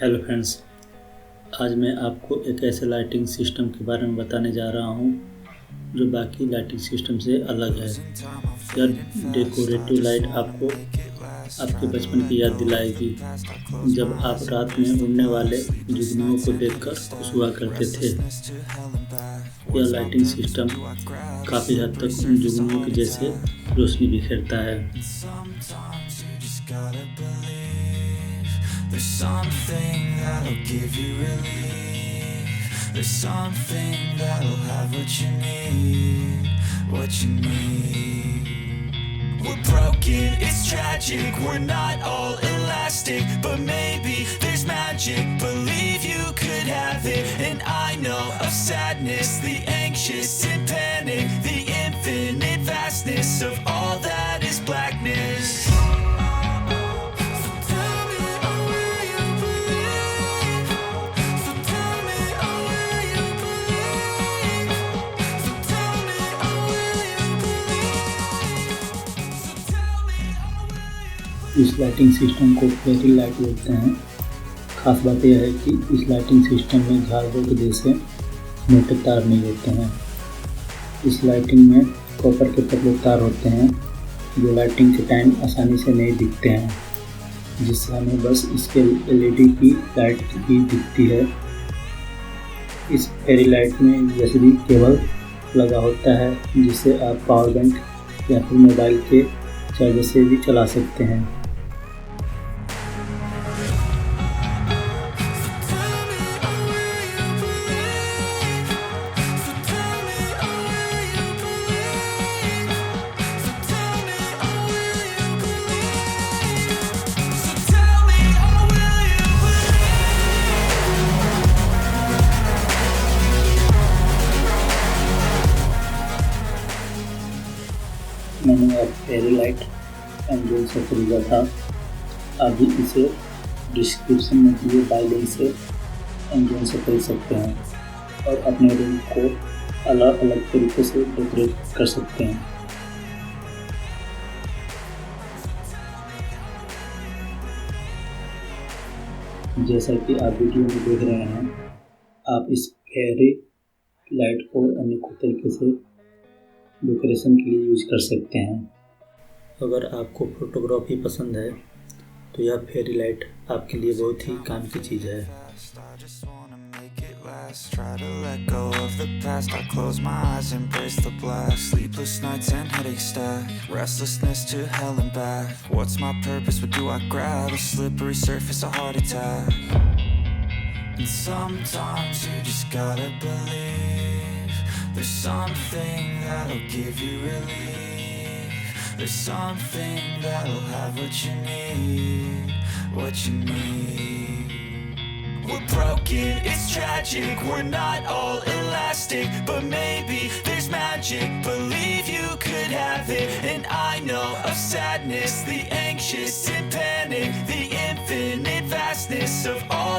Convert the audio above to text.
Hello friends, आज मैं आपको एक ऐसे लाइटिंग सिस्टम के बारे में बताने जा रहा हूँ जो बाकी लाइटिंग सिस्टम से अलग है। यह डेकोरेटिव लाइट आपको आपके बचपन की याद दिलाएगी, जब आप रात में उड़ने वाले जुगनुओं को देखकर खुश हुआ करते थे। यह लाइटिंग सिस्टम काफ़ी हद तक उन जुगनुओं के जैसे रोशनी बिखेरता है। There's something that'll give you relief. There's something that'll have what you need, what you need. We're broken, it's tragic, we're not all elastic, but maybe there's magic, believe you could have it. And I know of sadness, the anxious and panic, the infinite vastness of all that is blackness. इस lighting system को fairy light बोलते हैं। खास बात यह है कि इस लाइटिंग सिस्टम में झालरों के जैसे मोटे तार नहीं होते हैं। इस लाइटिंग में कॉपर के पतले तार होते हैं जो लाइटिंग के टाइम आसानी से नहीं दिखते हैं, जिससे हमें बस इसके एलईडी की लाइट ही दिखती है। इस फेरी लाइट में यूएसबी केबल लगा होता है, जिसे आप पावर बैंक या फिर मोबाइल के चार्जर से भी चला सकते हैं। मैंने अब फेरी लाइट एमेज़ॉन से खरीदा था। आप भी इसे डिस्क्रिप्शन में दिए बाय लिंक से एमेज़ॉन से खरीद सकते हैं और अपने रूम को अलग अलग तरीके से डेकोरेट कर सकते हैं। जैसा कि आप वीडियो में देख रहे हैं, आप इस फेरी लाइट को अनेकों तरीके से डेकोरेशन के लिए यूज कर सकते हैं। अगर आपको फोटोग्राफी पसंद है तो यह फेरी लाइट आपके लिए बहुत ही काम की चीज़ है। Try to let go of the past. I close my eyes, embrace the black. Sleepless nights and headaches stack. Restlessness to hell and back. What's my purpose? What do I grab? A slippery surface, a heart attack. And sometimes you just gotta believe. There's something that'll give you relief. There's something that'll have what you need, what you need. We're broken, it's tragic, we're not all elastic, but maybe there's magic, believe you could have it. And I know of sadness, the anxious and panic, the infinite vastness of all